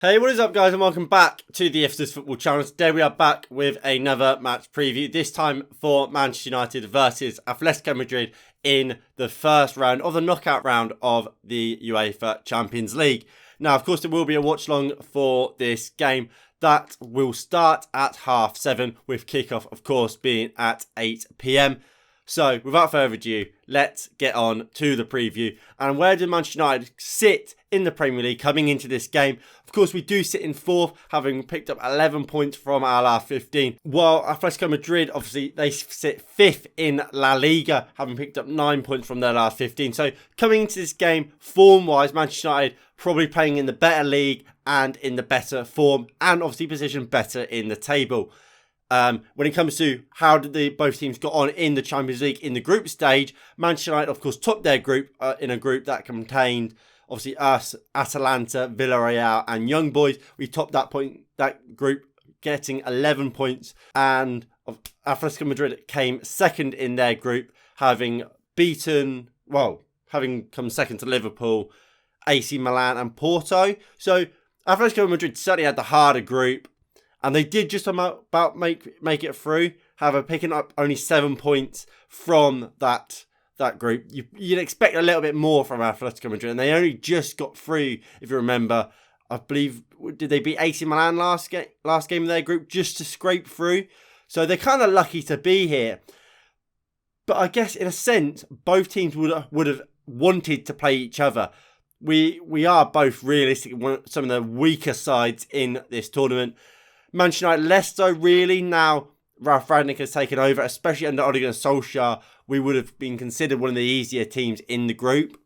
Hey, what is up, guys, and welcome back to the Ifsters Football Channel. Today we are back with another match preview, this time for Manchester United versus Atletico Madrid in the first round of the knockout round of the UEFA Champions League. Now, of course, there will be a watch-along for this game that will start at 7:30, with kickoff, of course, being at 8 p.m. So, without further ado, let's get on to the preview. And where do Manchester United sit in the Premier League coming into this game? Of course, we do sit in 4th, having picked up 11 points from our last 15. While Atletico Madrid, obviously, they sit 5th in La Liga, having picked up 9 points from their last 15. So, coming into this game, form-wise, Manchester United probably playing in the better league and in the better form, and obviously positioned better in the table. When it comes to how did both teams got on in the Champions League in the group stage, Manchester United, of course, topped their group in a group that contained, obviously, us, Atalanta, Villarreal, and Young Boys. We topped that group, getting 11 points, and Atletico Madrid came second in their group, having come second to Liverpool, AC Milan, and Porto. So Atletico Madrid certainly had the harder group. And they did just about make it through, however, picking up only 7 points from that group. You'd expect a little bit more from Atletico Madrid, and they only just got through, if you remember. I believe, did they beat AC Milan last game of their group just to scrape through? So they're kind of lucky to be here. But I guess, in a sense, both teams would have wanted to play each other. We are both realistically some of the weaker sides in this tournament. Manchester United less so, really. Now Ralf Rangnick has taken over, especially under Ole Gunnar Solskjaer. We would have been considered one of the easier teams in the group,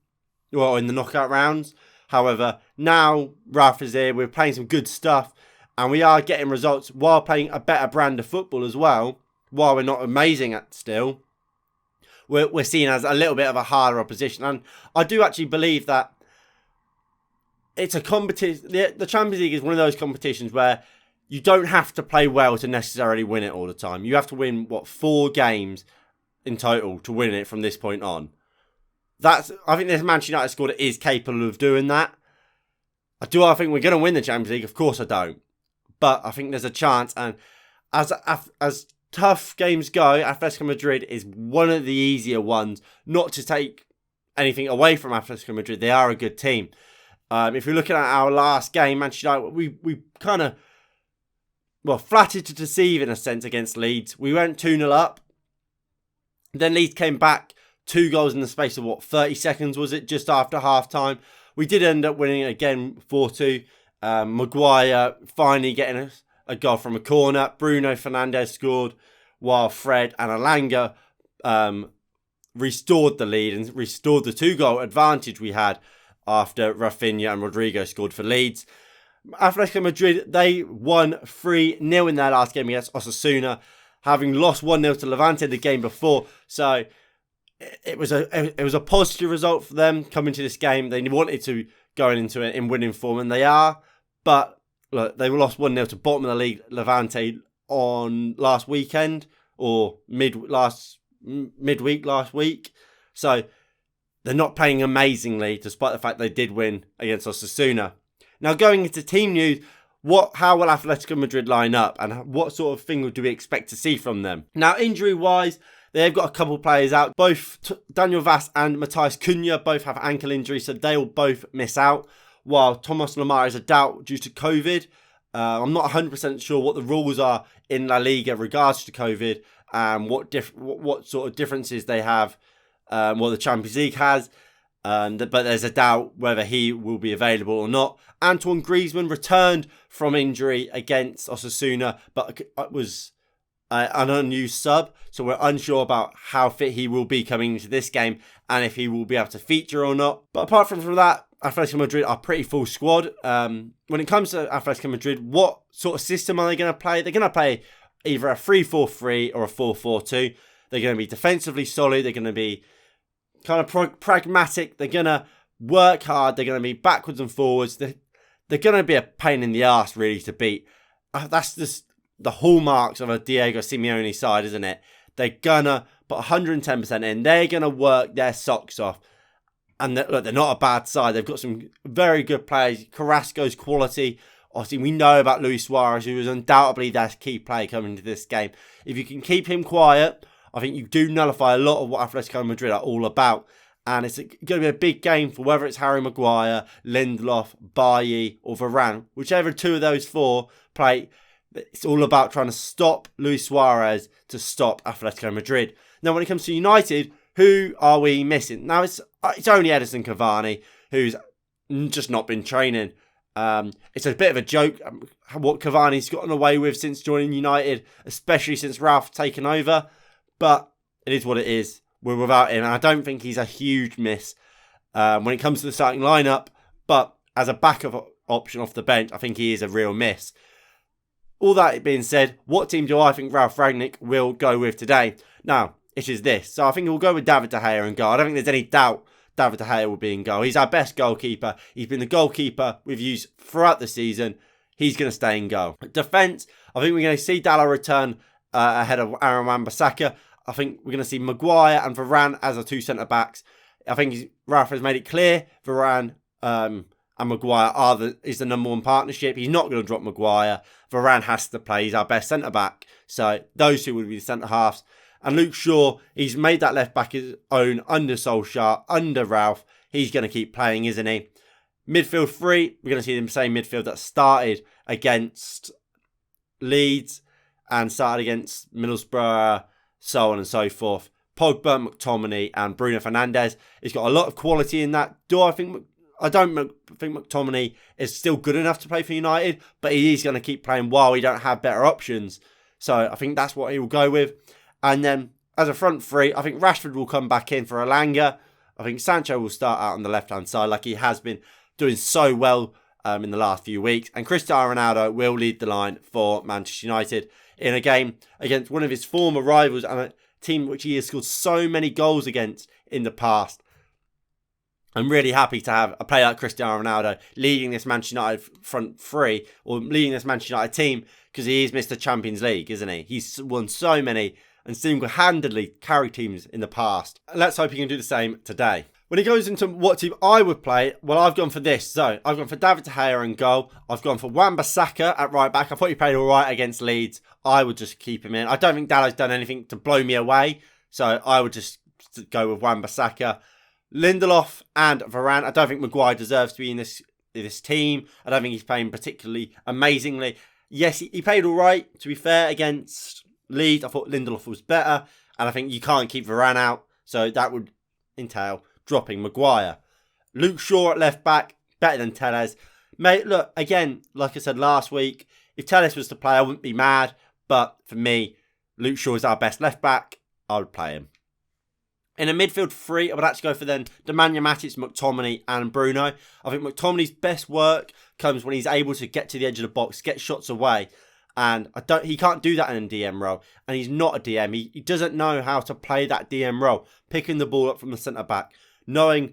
well, in the knockout rounds. However, now Ralf is here. We're playing some good stuff, and we are getting results while playing a better brand of football as well. While we're not amazing at still, we're seen as a little bit of a harder opposition, and I do actually believe that it's a competition. The Champions League is one of those competitions where you don't have to play well to necessarily win it all the time. You have to win, 4 games in total to win it from this point on. I think this Manchester United squad is capable of doing that. I think we're going to win the Champions League? Of course I don't. But I think there's a chance. And as tough games go, Atletico Madrid is one of the easier ones. Not to take anything away from Atletico Madrid. They are a good team. If you're looking at our last game, Manchester United, we kind of, flattered to deceive in a sense against Leeds. We went 2-0 up. Then Leeds came back, 2 goals in the space of 30 seconds, was it? Just after half time. We did end up winning again 4-2. Maguire finally getting a goal from a corner. Bruno Fernandes scored, while Fred and Alanga restored the lead and restored the 2-goal advantage we had after Rafinha and Rodrigo scored for Leeds. Atletico Madrid, they won 3-0 in their last game against Osasuna, having lost 1-0 to Levante the game before. So it was a positive result for them coming to this game. They wanted to go into it in winning form, and they are. But look, they lost 1-0 to bottom of the league Levante on last weekend, or midweek last week. So they're not playing amazingly, despite the fact they did win against Osasuna. Now, going into team news, how will Atletico Madrid line up, and what sort of thing do we expect to see from them? Now, injury-wise, they've got a couple of players out. Both Daniel Vaz and Matheus Cunha both have ankle injuries, so they will both miss out, while Thomas Lemar is a doubt due to COVID. I'm not 100% sure what the rules are in La Liga in regards to COVID, and what sort of differences they have, what the Champions League has. But there's a doubt whether he will be available or not. Antoine Griezmann returned from injury against Osasuna, but was an unused sub. So we're unsure about how fit he will be coming into this game and if he will be able to feature or not. But apart from that, Atletico Madrid are pretty full squad. When it comes to Atletico Madrid, what sort of system are they going to play? They're going to play either a 3-4-3 or a 4-4-2. They're going to be defensively solid. They're going to be kind of pragmatic. They're going to work hard. They're going to be backwards and forwards. They're going to be a pain in the arse, really, to beat. That's just the hallmarks of a Diego Simeone side, isn't it? They're going to put 110% in. They're going to work their socks off. And they're not a bad side. They've got some very good players. Carrasco's quality Obviously, we know about Luis Suarez, who is undoubtedly their key player coming into this game. If you can keep him quiet, I think you do nullify a lot of what Atletico Madrid are all about. And it's going to be a big game for whether it's Harry Maguire, Lindelof, Bailly or Varane. Whichever two of those four play, it's all about trying to stop Luis Suarez to stop Atletico Madrid. Now, when it comes to United, who are we missing? Now, it's only Edinson Cavani, who's just not been training. It's a bit of a joke what Cavani's gotten away with since joining United, especially since Ralph's taken over. But it is what it is. We're without him, and I don't think he's a huge miss when it comes to the starting lineup. But as a backup option off the bench, I think he is a real miss. All that being said, what team do I think Ralf Rangnick will go with today? Now, it is this. So I think he'll go with David De Gea in goal. I don't think there's any doubt David De Gea will be in goal. He's our best goalkeeper. He's been the goalkeeper we've used throughout the season. He's going to stay in goal. Defence, I think we're going to see Dalot return ahead of Aaron Wan-Bissaka. I think we're going to see Maguire and Varane as our two centre-backs. I think Ralf has made it clear Varane and Maguire is the number one partnership. He's not going to drop Maguire. Varane has to play. He's our best centre-back. So those two would be the centre-halves. And Luke Shaw, he's made that left-back his own under Solskjaer, under Ralf. He's going to keep playing, isn't he? Midfield three, we're going to see the same midfield that started against Leeds and started against Middlesbrough, so on and so forth. Pogba, McTominay and Bruno Fernandes. He's got a lot of quality in that. I don't think McTominay is still good enough to play for United, but he is going to keep playing while we don't have better options. So I think that's what he will go with. And then as a front three, I think Rashford will come back in for Elanga. I think Sancho will start out on the left-hand side like he has been doing so well in the last few weeks. And Cristiano Ronaldo will lead the line for Manchester United in a game against one of his former rivals and a team which he has scored so many goals against in the past. I'm really happy to have a player like Cristiano Ronaldo leading this Manchester United front three or leading this Manchester United team because he is Mr. Champions League, isn't he? He's won so many and single-handedly carried teams in the past. Let's hope he can do the same today. When he goes into what team I would play, well, I've gone for this. So, I've gone for David De Gea in goal. I've gone for Wan-Bissaka at right back. I thought he played all right against Leeds. I would just keep him in. I don't think Dalot's done anything to blow me away. So, I would just go with Wan-Bissaka. Lindelof and Varane. I don't think Maguire deserves to be in this team. I don't think he's playing particularly amazingly. Yes, he played all right, to be fair, against Leeds. I thought Lindelof was better. And I think you can't keep Varane out. So, that would entail dropping Maguire. Luke Shaw at left back, better than Telles. Mate, look, again, like I said last week, if Telles was to play, I wouldn't be mad. But for me, Luke Shaw is our best left back. I would play him. In a midfield three, I would actually go for then Nemanja Matic, McTominay and Bruno. I think McTominay's best work comes when he's able to get to the edge of the box, get shots away. And he can't do that in a DM role. And he's not a DM. He doesn't know how to play that DM role. Picking the ball up from the centre-back. Knowing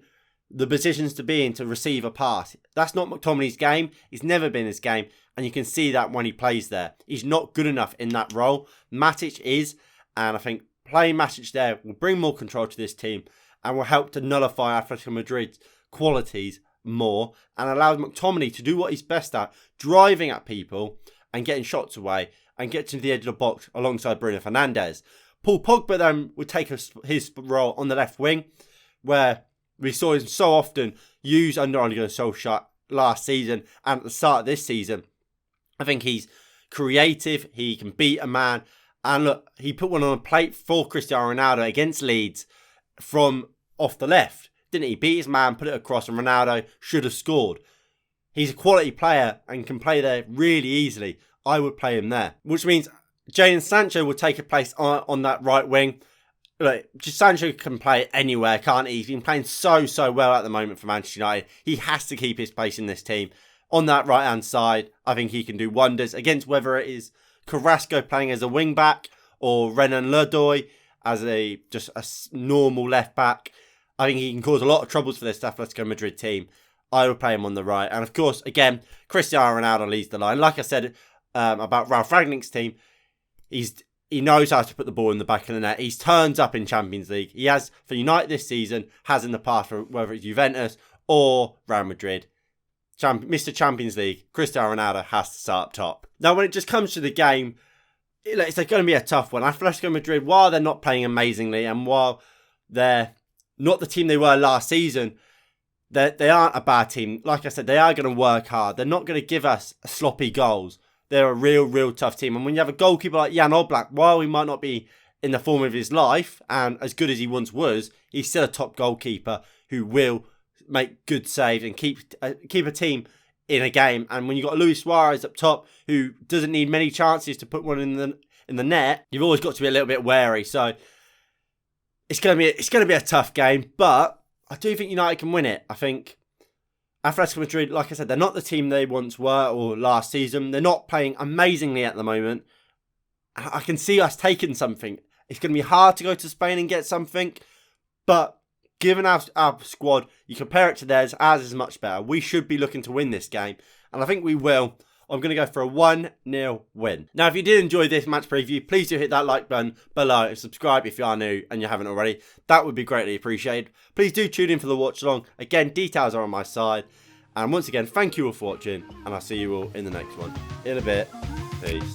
the positions to be in to receive a pass. That's not McTominay's game. It's never been his game. And you can see that when he plays there. He's not good enough in that role. Matic is. And I think playing Matic there will bring more control to this team. And will help to nullify Atletico Madrid's qualities more. And allows McTominay to do what he's best at. Driving at people and getting shots away. And get to the edge of the box alongside Bruno Fernandes. Paul Pogba then would take his role on the left wing. Where we saw him so often use under Ole Gunnar Solskjaer last season and at the start of this season. I think he's creative. He can beat a man. And look, he put one on a plate for Cristiano Ronaldo against Leeds from off the left. Didn't he? Beat his man, put it across, and Ronaldo should have scored. He's a quality player and can play there really easily. I would play him there. Which means Jadon Sancho will take a place on that right wing. Look, Sancho can play anywhere, can't he? He's been playing so well at the moment for Manchester United. He has to keep his place in this team. On that right-hand side, I think he can do wonders against whether it is Carrasco playing as a wing-back or Renan Lodoi as a normal left-back. I think he can cause a lot of troubles for this Atletico Madrid team. I would play him on the right. And of course, again, Cristiano Ronaldo leads the line. Like I said about Ralf Rangnick's team, he knows how to put the ball in the back of the net. He's turned up in Champions League. He has for United this season, has in the past for whether it's Juventus or Real Madrid. Mr. Champions League, Cristiano Ronaldo has to start up top. Now, when it just comes to the game, it's going to be a tough one. Atletico Madrid, while they're not playing amazingly and while they're not the team they were last season, they aren't a bad team. Like I said, they are going to work hard. They're not going to give us sloppy goals. They're a real tough team. And when you have a goalkeeper like Jan Oblak, while he might not be in the form of his life and as good as he once was, he's still a top goalkeeper who will make good saves and keep a team in a game. And when you've got Luis Suarez up top, who doesn't need many chances to put one in the net, you've always got to be a little bit wary. So it's going to be a tough game, but I do think United can win it. I think Atletico Madrid, like I said, they're not the team they once were or last season. They're not playing amazingly at the moment. I can see us taking something. It's going to be hard to go to Spain and get something, but given our squad, you compare it to theirs, ours is much better. We should be looking to win this game, and I think we will. I'm going to go for a 1-0 win. Now, if you did enjoy this match preview, please do hit that like button below and subscribe if you are new and you haven't already. That would be greatly appreciated. Please do tune in for the watch along. Again, details are on my side. And once again, thank you all for watching, and I'll see you all in the next one. In a bit. Peace.